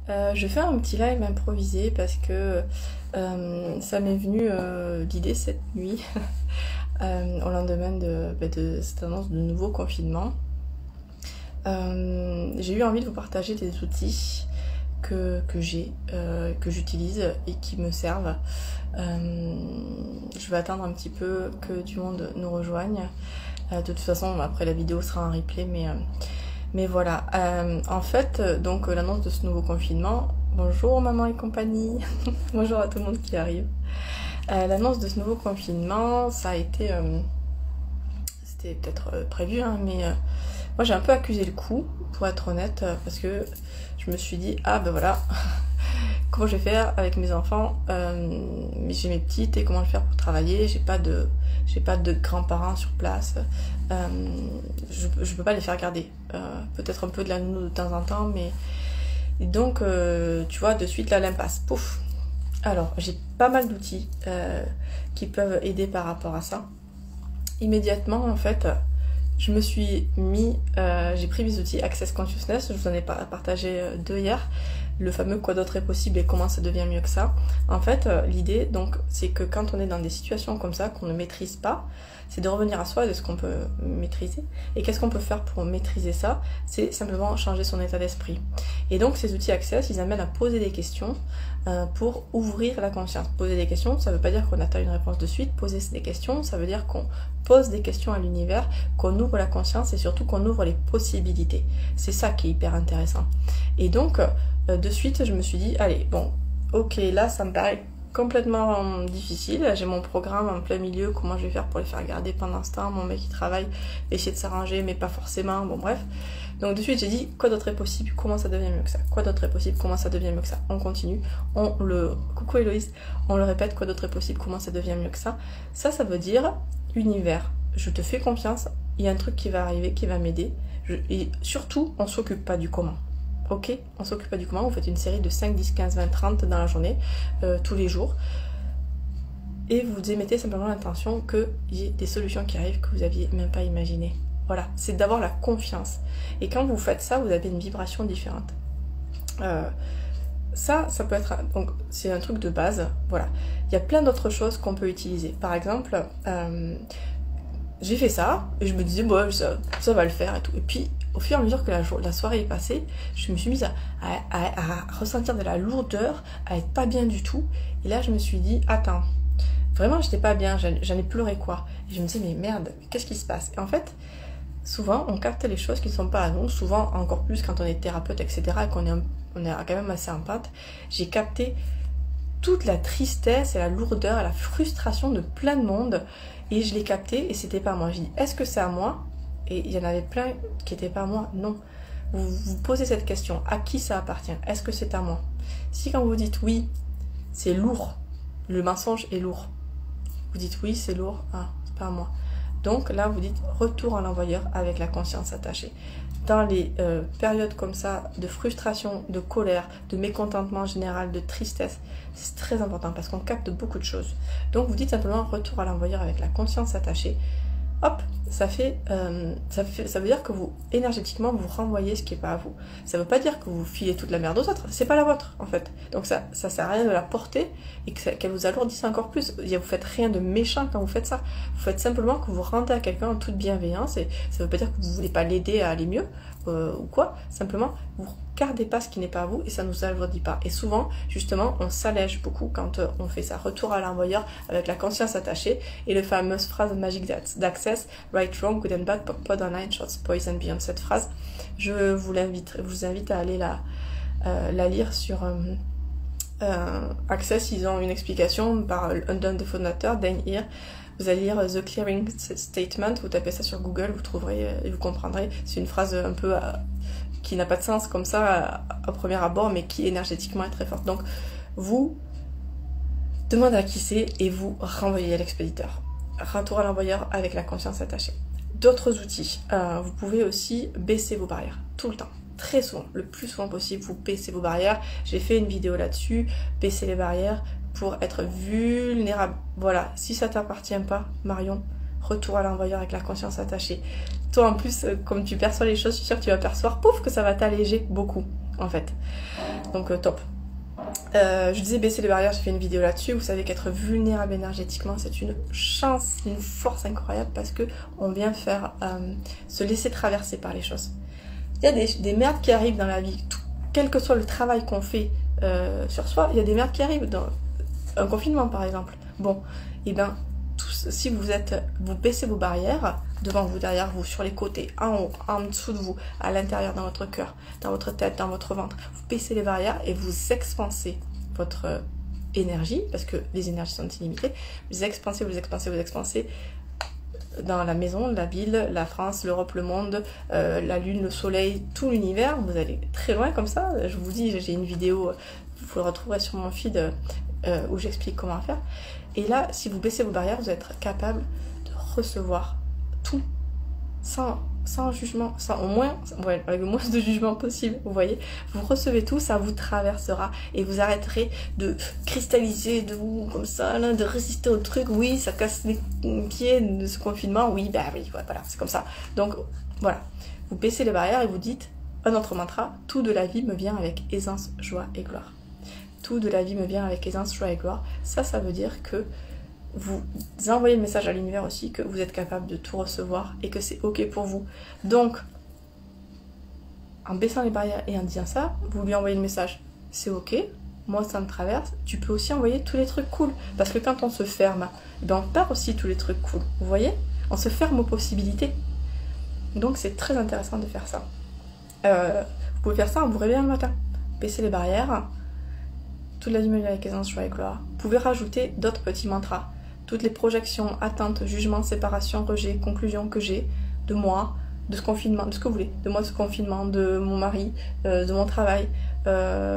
Je fais un petit live improvisé parce que ça m'est venu l'idée cette nuit, au lendemain de cette annonce de nouveau confinement. J'ai eu envie de vous partager des outils que j'utilise et qui me servent. Je vais attendre un petit peu que du monde nous rejoigne. De toute façon, après la vidéo sera en replay, mais voilà. En fait, donc l'annonce de ce nouveau confinement. Bonjour maman et compagnie. Bonjour à tout le monde qui arrive. L'annonce de ce nouveau confinement, ça a été, c'était peut-être prévu, hein, mais moi j'ai un peu accusé le coup, pour être honnête, parce que je me suis dit ah ben voilà. Comment je vais faire avec mes enfants, j'ai mes petites et comment je vais faire pour travailler, j'ai pas de grands-parents sur place, je peux pas les faire garder, peut-être un peu de la nounou de temps en temps, mais donc tu vois de suite là l'impasse, pouf. Alors j'ai pas mal d'outils qui peuvent aider par rapport à ça. Immédiatement en fait je me suis mis, j'ai pris mes outils Access Consciousness, je vous en ai partagé deux hier, le fameux quoi d'autre est possible et comment ça devient mieux que ça. En fait, l'idée donc c'est que quand on est dans des situations comme ça qu'on ne maîtrise pas, c'est de revenir à soi de ce qu'on peut maîtriser. Et qu'est-ce qu'on peut faire pour maîtriser ça? C'est simplement changer son état d'esprit. Et donc ces outils Access, ils amènent à poser des questions pour ouvrir la conscience. Poser des questions, ça ne veut pas dire qu'on attend une réponse de suite. Poser des questions, ça veut dire qu'on pose des questions à l'univers, qu'on ouvre la conscience et surtout qu'on ouvre les possibilités. C'est ça qui est hyper intéressant. Et donc, de suite, je me suis dit, allez, bon, ok, là, ça me paraît complètement difficile. J'ai mon programme en plein milieu, comment je vais faire pour les faire garder pendant ce temps. Mon mec, il travaille, essayer de s'arranger, mais pas forcément, bon bref. Donc de suite, j'ai dit, quoi d'autre est possible? Comment ça devient mieux que ça? Quoi d'autre est possible? Comment ça devient mieux que ça? On continue, coucou Héloïse, on le répète, quoi d'autre est possible? Comment ça devient mieux que ça? Ça veut dire, univers, je te fais confiance, il y a un truc qui va arriver, qui va m'aider. Et surtout, on s'occupe pas du comment. Ok, on s'occupe pas du comment, vous faites une série de 5, 10, 15, 20, 30 dans la journée, tous les jours. Et vous émettez simplement l'intention qu'il y ait des solutions qui arrivent que vous n'aviez même pas imaginées. Voilà, c'est d'avoir la confiance. Et quand vous faites ça, vous avez une vibration différente. Ça peut être... Donc, c'est un truc de base, voilà. Il y a plein d'autres choses qu'on peut utiliser. Par exemple, j'ai fait ça, et je me disais, bon, ça va le faire et tout. Et puis, au fur et à mesure que la soirée est passée, je me suis mise à ressentir de la lourdeur, à être pas bien du tout. Et là, je me suis dit, attends, vraiment, j'étais pas bien, j'en ai pleuré quoi. Et je me disais, mais merde, qu'est-ce qui se passe? Et en fait, souvent, on capte les choses qui ne sont pas à nous, souvent encore plus quand on est thérapeute, etc., et qu'on est quand même assez empathe. J'ai capté toute la tristesse et la lourdeur et la frustration de plein de monde, et je l'ai capté, et c'était pas à moi. J'ai dit, est-ce que c'est à moi? Et il y en avait plein qui n'étaient pas à moi. Non. Vous posez cette question, à qui ça appartient? Est-ce que c'est à moi? Si quand vous dites oui, c'est lourd, le mensonge est lourd, vous dites oui, c'est lourd, ah, c'est pas à moi. Donc là, vous dites retour à l'envoyeur avec la conscience attachée. Dans les périodes comme ça, de frustration, de colère, de mécontentement général, de tristesse, c'est très important parce qu'on capte beaucoup de choses. Donc vous dites simplement retour à l'envoyeur avec la conscience attachée. Hop, ça veut dire que vous, énergétiquement, vous renvoyez ce qui n'est pas à vous. Ça veut pas dire que vous filez toute la merde aux autres, c'est pas la vôtre, en fait. Donc ça sert à rien de la porter et qu'elle vous alourdisse encore plus. Vous faites rien de méchant quand vous faites ça. Vous faites simplement que vous rendez à quelqu'un en toute bienveillance et ça veut pas dire que vous voulez pas l'aider à aller mieux ou quoi. Simplement, vous gardez pas ce qui n'est pas à vous et ça nous alourdit pas. Et souvent, justement, on s'allège beaucoup quand on fait ça. Retour à l'envoyeur avec la conscience attachée et la fameuse phrase magique d'Access, right, wrong, good and bad, pod online, shorts, poison, beyond. Cette phrase, je vous invite à aller la lire sur Access. Ils ont une explication par un des fondateurs, Dan Heer. Vous allez lire The Clearing Statement, vous tapez ça sur Google, vous trouverez et vous comprendrez. C'est une phrase un peu qui n'a pas de sens comme ça au premier abord, mais qui énergétiquement est très forte. Donc, vous demandez à qui c'est et vous renvoyez à l'expéditeur. Retour à l'envoyeur avec la conscience attachée. D'autres outils, vous pouvez aussi baisser vos barrières, tout le temps. Très souvent, le plus souvent possible, vous baissez vos barrières. J'ai fait une vidéo là-dessus, baisser les barrières pour être vulnérable. Voilà, si ça t'appartient pas, Marion, retour à l'envoyeur avec la conscience attachée. Toi en plus, comme tu perçois les choses, je suis sûre que tu vas percevoir, pouf, que ça va t'alléger beaucoup. en fait. Donc top. Je disais baisser les barrières, j'ai fait une vidéo là-dessus. Vous savez qu'être vulnérable énergétiquement, c'est une chance, une force incroyable parce que on vient faire se laisser traverser par les choses. Il y a des merdes qui arrivent dans la vie, quel que soit le travail qu'on fait sur soi, il y a des merdes qui arrivent dans un confinement par exemple. Bon, et bien si vous baissez vos barrières, devant vous, derrière vous, sur les côtés, en haut, en dessous de vous, à l'intérieur, dans votre cœur, dans votre tête, dans votre ventre, vous baissez les barrières et vous expansez votre énergie, parce que les énergies sont illimitées, vous expansez dans la maison, la ville, la France, l'Europe, le monde, la lune, le soleil, tout l'univers, vous allez très loin comme ça. Je vous dis, j'ai une vidéo, vous le retrouverez sur mon feed où j'explique comment faire. Et là, si vous baissez vos barrières, vous êtes capable de recevoir tout sans jugement, avec le moins de jugement possible, vous voyez. Vous recevez tout, ça vous traversera et vous arrêterez de cristalliser, de vous, comme ça, là, de résister au truc. Oui, ça casse les pieds de ce confinement, oui, bah oui, voilà, c'est comme ça. Donc, voilà. Vous baissez les barrières et vous dites un autre mantra, tout de la vie me vient avec aisance, joie et gloire. Tout de la vie me vient avec aisance, joie et gloire. Ça veut dire que vous envoyez le message à l'univers aussi que vous êtes capable de tout recevoir et que c'est ok pour vous. Donc, en baissant les barrières et en disant ça, vous lui envoyez le message, c'est ok, moi ça me traverse. Tu peux aussi envoyer tous les trucs cool, parce que quand on se ferme, on perd aussi tous les trucs cool, vous voyez. On se ferme aux possibilités. Donc c'est très intéressant de faire ça. Vous pouvez faire ça en vous réveillant le matin, baisser les barrières, toute la vie me vient avec aisance, joie et gloire. Vous pouvez rajouter d'autres petits mantras. Toutes les projections, attentes, jugements, séparations, rejets, conclusions que j'ai de moi, de ce confinement, de ce que vous voulez, de moi, de ce confinement, de mon mari, de mon travail,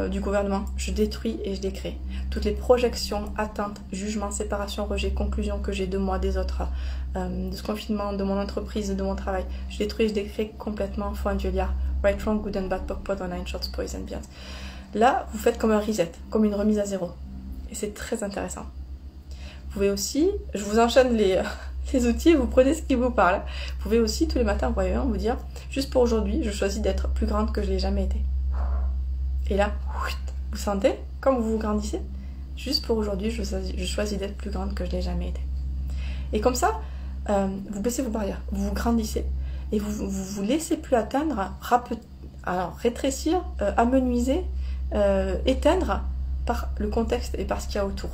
du gouvernement, je détruis et je décrée. Toutes les projections, attentes, jugements, séparations, rejets, conclusions que j'ai de moi, des autres, de ce confinement, de mon entreprise, de mon travail, je détruis et je décrée complètement. Foi Julia, right, wrong, good and bad, pok, online, shorts, boys and beyond. Là, vous faites comme un reset, comme une remise à zéro. Et c'est très intéressant. Vous pouvez aussi, je vous enchaîne les outils, vous prenez ce qui vous parle. Vous pouvez aussi, tous les matins, vous dire, juste pour aujourd'hui, je choisis d'être plus grande que je l'ai jamais été. Et là, vous sentez, comme vous vous grandissez, juste pour aujourd'hui, je choisis d'être plus grande que je l'ai jamais été. Et comme ça, vous baissez vos barrières, vous vous grandissez, et vous laissez plus atteindre, rétrécir, amenuiser, éteindre par le contexte et par ce qu'il y a autour.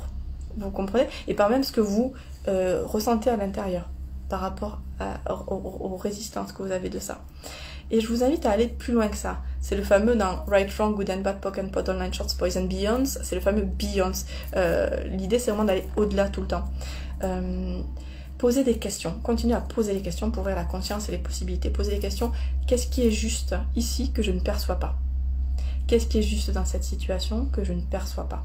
Vous comprenez? Et par même ce que vous ressentez à l'intérieur par rapport aux résistances que vous avez de ça. Et je vous invite à aller plus loin que ça. C'est le fameux dans Right, Wrong, Good and Bad, Pok and Pot, Online, Shorts, Boys and Beyonds. C'est le fameux Beyonds. L'idée, c'est vraiment d'aller au-delà tout le temps. Poser des questions. Continuez à poser des questions pour ouvrir la conscience et les possibilités. Poser des questions. Qu'est-ce qui est juste ici que je ne perçois pas? Qu'est-ce qui est juste dans cette situation que je ne perçois pas?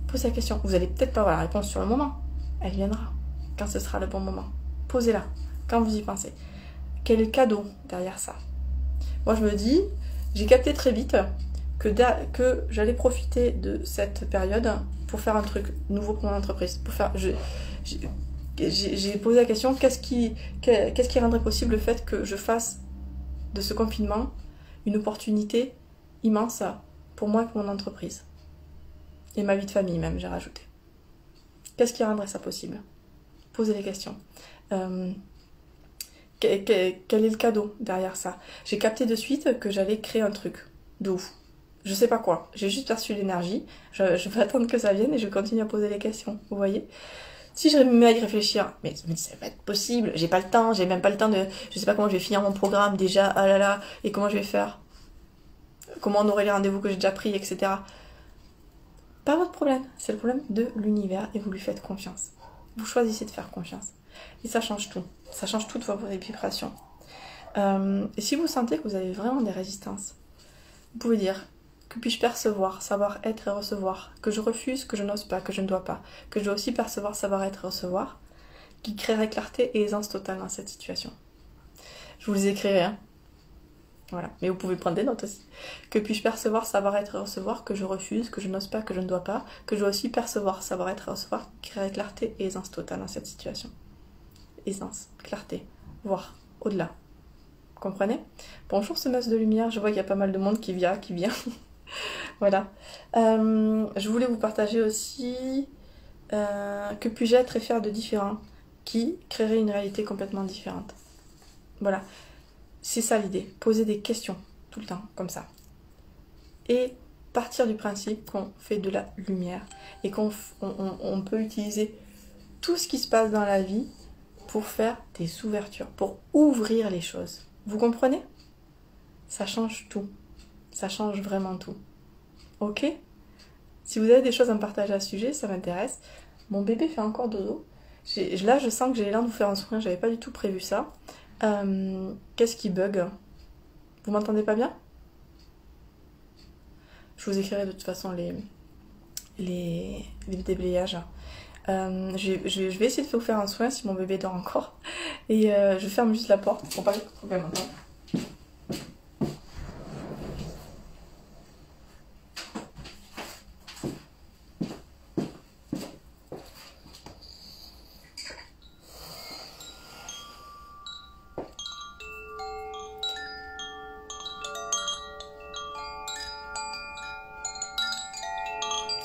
Posez la question. Vous n'allez peut-être pas avoir la réponse sur le moment. Elle viendra quand ce sera le bon moment. Posez-la quand vous y pensez. Quel est le cadeau derrière ça? Moi, je me dis, j'ai capté très vite que j'allais profiter de cette période pour faire un truc nouveau pour mon entreprise. J'ai posé la question, qu'est-ce qui rendrait possible le fait que je fasse de ce confinement une opportunité immense pour moi et pour mon entreprise. Et ma vie de famille même, j'ai rajouté. Qu'est-ce qui rendrait ça possible? Posez les questions. Quel est le cadeau derrière ça? J'ai capté de suite que j'allais créer un truc de ouf. Je sais pas quoi. J'ai juste perçu l'énergie. Je vais attendre que ça vienne et je continue à poser les questions. Vous voyez? Si je me mets à y réfléchir, mais ça va pas être possible, j'ai pas le temps, j'ai même pas le temps de... Je sais pas comment je vais finir mon programme déjà, ah là là, et comment je vais faire? Comment on aurait les rendez-vous que j'ai déjà pris, etc. Pas votre problème, c'est le problème de l'univers et vous lui faites confiance. Vous choisissez de faire confiance. Et ça change tout. Ça change toutes vos vibrations. Et si vous sentez que vous avez vraiment des résistances, vous pouvez dire... Que puis-je percevoir, savoir être et recevoir? Que je refuse, que je n'ose pas, que je ne dois pas. Que je dois aussi percevoir, savoir être et recevoir. Qui créerait clarté et aisance totale dans cette situation. Je vous les écrirai, hein. Voilà. Mais vous pouvez prendre des notes aussi. Que puis-je percevoir, savoir être et recevoir? Que je refuse, que je n'ose pas, que je ne dois pas. Que je dois aussi percevoir, savoir être et recevoir. Qui créerait clarté et aisance totale dans cette situation. Aisance, clarté, voir, au-delà. comprenez? Bonjour Semeuse de Lumière, je vois qu'il y a pas mal de monde qui vient. Voilà. Je voulais vous partager aussi que puis-je être et faire de différent qui créerait une réalité complètement différente. Voilà. C'est ça l'idée. Poser des questions tout le temps, comme ça. Et partir du principe qu'on fait de la lumière et qu'on peut utiliser tout ce qui se passe dans la vie pour faire des ouvertures, pour ouvrir les choses. Vous comprenez? Ça change tout. Ça change vraiment tout. Ok? Si vous avez des choses à me partager à ce sujet, ça m'intéresse. Mon bébé fait encore dodo. Là, je sens que j'ai l'élan de vous faire un sourire. J'avais pas du tout prévu ça. Qu'est-ce qui bug? Vous m'entendez pas bien? Je vous écrirai de toute façon les déblayages. Je vais essayer de vous faire un soin si mon bébé dort encore. Et je ferme juste la porte pour pas qu'il m'entende.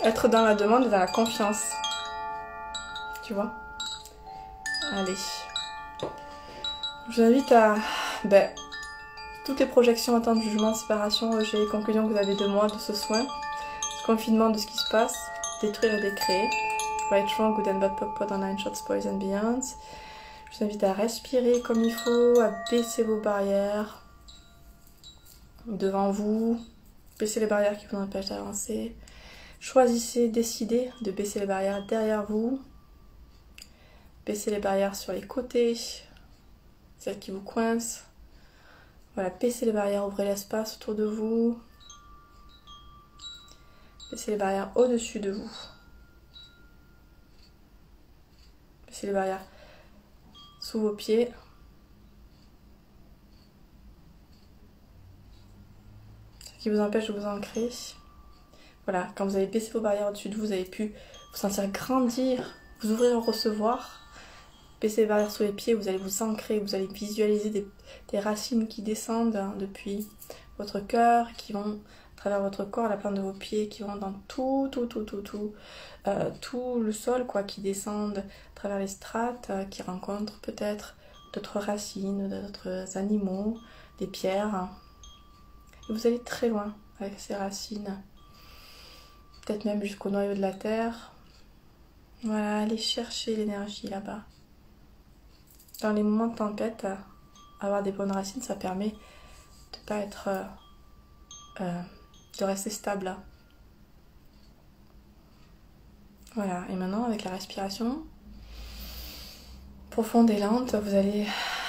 Être dans la demande et dans la confiance. Tu vois? Allez. Je vous invite à... toutes les projections, attentes, jugements, séparation, rejet, conclusions que vous avez de moi, de ce soin, ce confinement, de ce qui se passe, détruire et décréer. Right, wrong, good and bad, pop, pot, and nine shots, boys and beyond. Je vous invite à respirer comme il faut, à baisser vos barrières devant vous, baisser les barrières qui vous empêchent d'avancer. Choisissez, décidez de baisser les barrières derrière vous, baisser les barrières sur les côtés, celles qui vous coincent. Voilà, baissez les barrières, ouvrez l'espace autour de vous. Baissez les barrières au-dessus de vous. Baissez les barrières sous vos pieds. Ce qui vous empêche de vous ancrer. Voilà, quand vous avez baissé vos barrières au-dessus de vous, vous avez pu vous sentir grandir, vous ouvrir au recevoir. Baissez les barrières sous les pieds, vous allez vous ancrer, vous allez visualiser des racines qui descendent depuis votre cœur, qui vont à travers votre corps, à la plante de vos pieds, qui vont dans tout le sol, quoi, qui descendent à travers les strates, qui rencontrent peut-être d'autres racines, d'autres animaux, des pierres. Et vous allez très loin avec ces racines. Peut-être même jusqu'au noyau de la terre. Voilà, allez chercher l'énergie là-bas. Dans les moments de tempête, avoir des bonnes racines, ça permet de pas être... de rester stable. Voilà, et maintenant avec la respiration profonde et lente, vous allez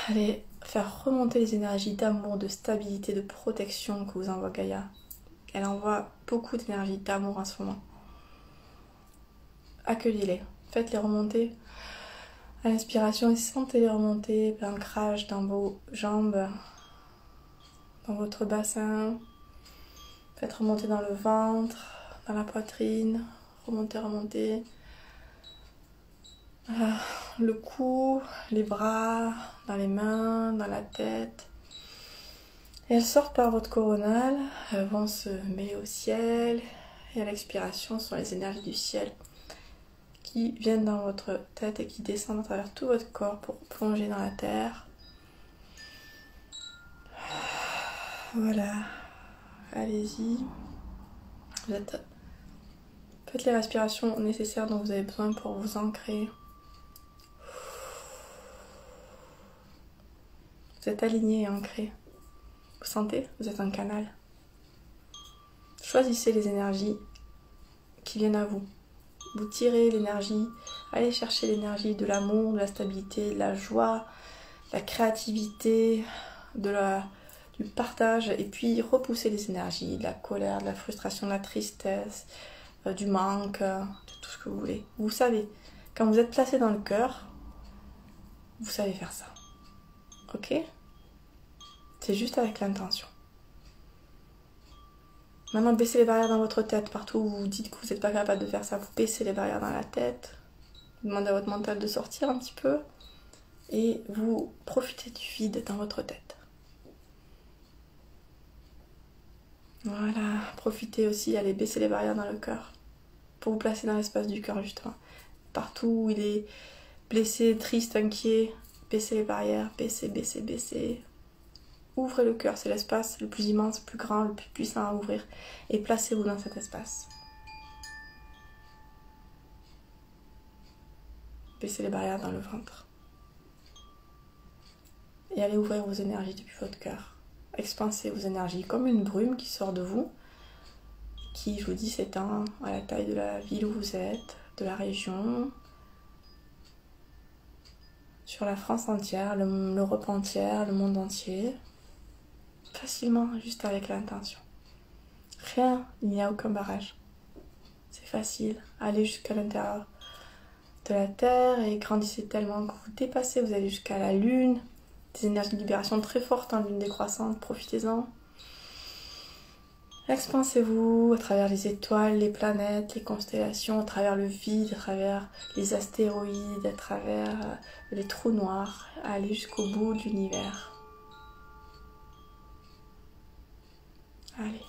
aller faire remonter les énergies d'amour, de stabilité, de protection que vous envoie Gaïa. Elle envoie beaucoup d'énergie, d'amour en ce moment. Accueillez-les, faites-les remonter à l'inspiration et sentez-les remonter, l'ancrage dans vos jambes, dans votre bassin. Faites remonter dans le ventre, dans la poitrine, remonter. Le cou, les bras, dans les mains, dans la tête. Et elles sortent par votre coronale, elles vont se mêler au ciel. Et à l'expiration, ce sont les énergies du ciel qui viennent dans votre tête et qui descendent à travers tout votre corps pour plonger dans la terre. Voilà. Allez-y. Faites les respirations nécessaires dont vous avez besoin pour vous ancrer. Vous êtes aligné et ancré. Vous sentez? Vous êtes un canal. Choisissez les énergies qui viennent à vous. Vous tirez l'énergie, allez chercher l'énergie de l'amour, de la stabilité, de la joie, de la créativité, du partage, et puis repoussez les énergies, de la colère, de la frustration, de la tristesse, du manque, de tout ce que vous voulez. Vous savez, quand vous êtes placé dans le cœur, vous savez faire ça. Ok? C'est juste avec l'intention. Maintenant, baissez les barrières dans votre tête. Partout où vous dites que vous n'êtes pas capable de faire ça, vous baissez les barrières dans la tête. Vous demandez à votre mental de sortir un petit peu. Et vous profitez du vide dans votre tête. Voilà, profitez aussi, allez baisser les barrières dans le cœur. Pour vous placer dans l'espace du cœur justement. Partout où il est blessé, triste, inquiet, baissez les barrières, baissez, baissez, baissez. Ouvrez le cœur, c'est l'espace le plus immense, le plus grand, le plus puissant à ouvrir. Et placez-vous dans cet espace. Baissez les barrières dans le ventre. Et allez ouvrir vos énergies depuis votre cœur. Expansez vos énergies comme une brume qui sort de vous, qui, je vous dis, s'étend à la taille de la ville où vous êtes, de la région, sur la France entière, l'Europe entière, le monde entier. Facilement, juste avec l'intention. Rien, il n'y a aucun barrage. C'est facile. Allez jusqu'à l'intérieur de la Terre et grandissez tellement que vous dépassez, vous allez jusqu'à la Lune. Des énergies de libération très fortes en lune décroissante, profitez-en. Expansez-vous à travers les étoiles, les planètes, les constellations, à travers le vide, à travers les astéroïdes, à travers les trous noirs. Allez jusqu'au bout de l'univers. Allez.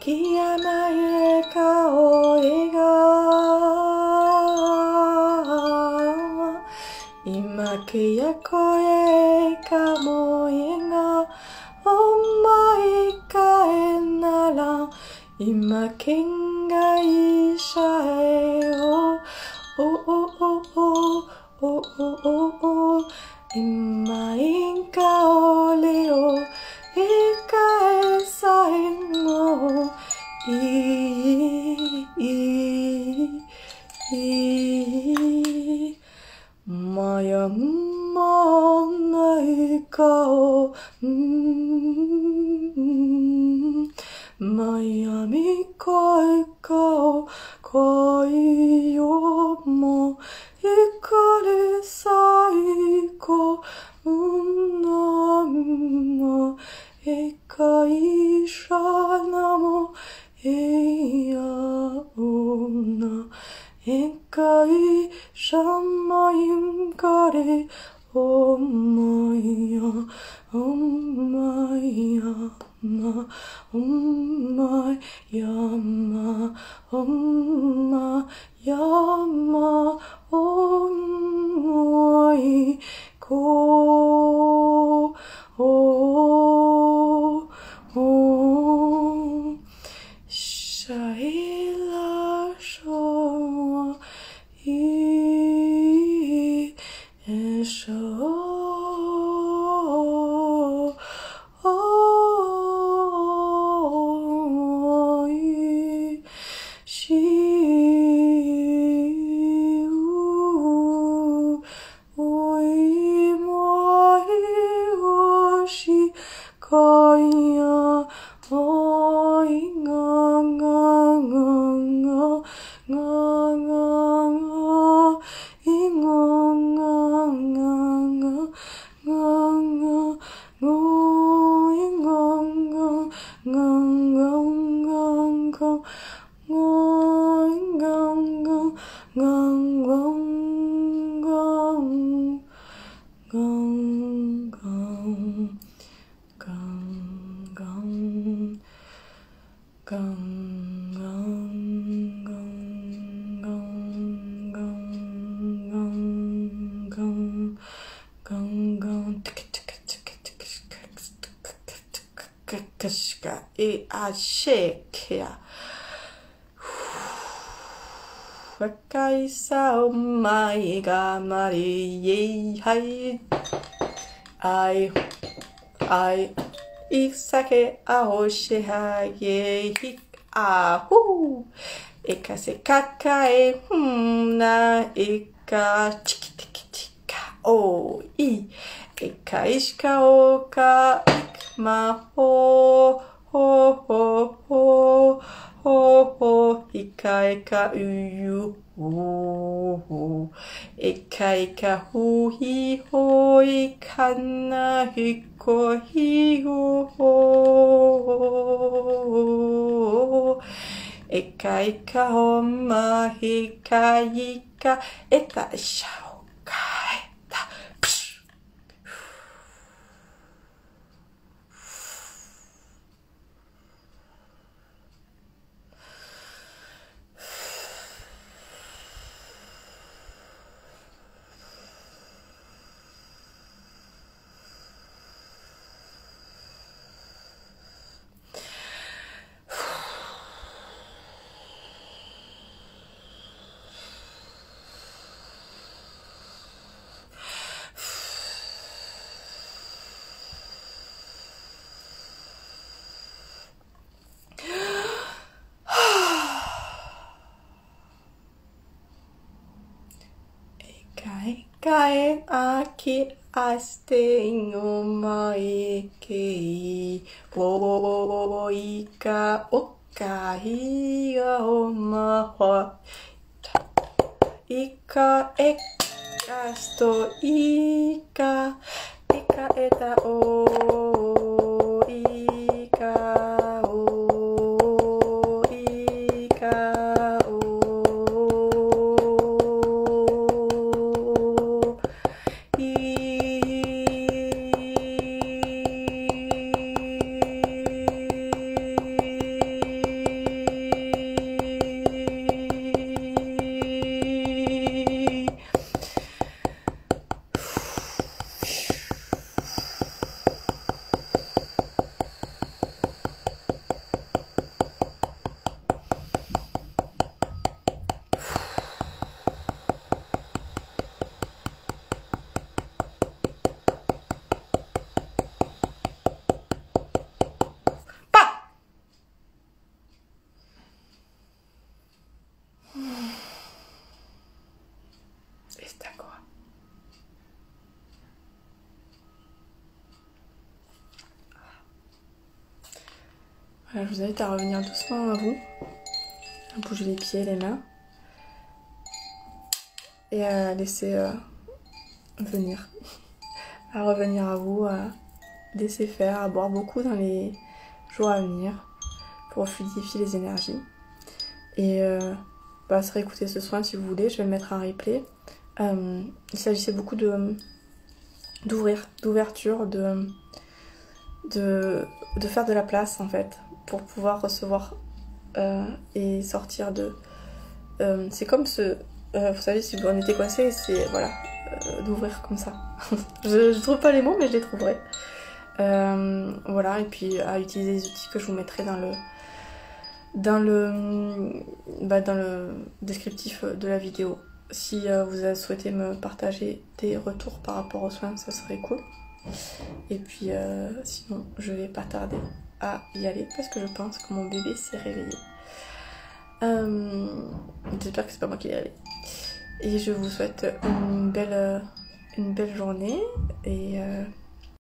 Kiyamae kaoe ga Imakeya koe ka moe ga Omai kae nara Imaken ga ishae o O o o o o o o o Imain ka ole o Ikae saengo Maya manai kao Maya mikae kao Kai yo mo Ikare saiko Unama Ekai shanamo eya ona Ekai shamayim kare omaya omaya ma omayama omayama omoi ko oh, oh, Shaila Shoa Esho Kaya oi nga nga nga nga nga nga nga inga nga nga nga nga nga nga inga nga nga nga nga nga nga nga nga nga et à shekea. Wakai sa omae ga mari ye hai. I Isake aoshe ha ye hik ahu. Eka c'est kakae. Na eka chikitikitika. O i. Eka ishika oka. Ikma ho. Ho ho ho. Ho ho. Ika eka uyu. Eka eka hu hi ho. Ikana hiko hi ho. Eka eka homa hika ika eta shao kaeta. Kae aki aste ingo mae kei wo ika oka higa oma wa ika eka sto ika eta o ika o ika o Voilà, je vous invite à revenir doucement à vous, à bouger les pieds, les mains et à laisser venir, à revenir à vous, à laisser faire, à boire beaucoup dans les jours à venir pour fluidifier les énergies et se réécouter ce soin si vous voulez, je vais le mettre en replay. Il s'agissait beaucoup d'ouverture, de faire de la place en fait pour pouvoir recevoir et sortir de... c'est comme vous savez, si on était coincé, c'est voilà, d'ouvrir comme ça. je trouve pas les mots, mais je les trouverai. Voilà, et puis à utiliser les outils que je vous mettrai dans le descriptif de la vidéo. Si vous souhaitez me partager des retours par rapport aux soins, ça serait cool. Et puis sinon, je vais pas tarder à y aller parce que je pense que mon bébé s'est réveillé. J'espère que c'est pas moi qui l'ai réveillé. Et je vous souhaite une belle journée et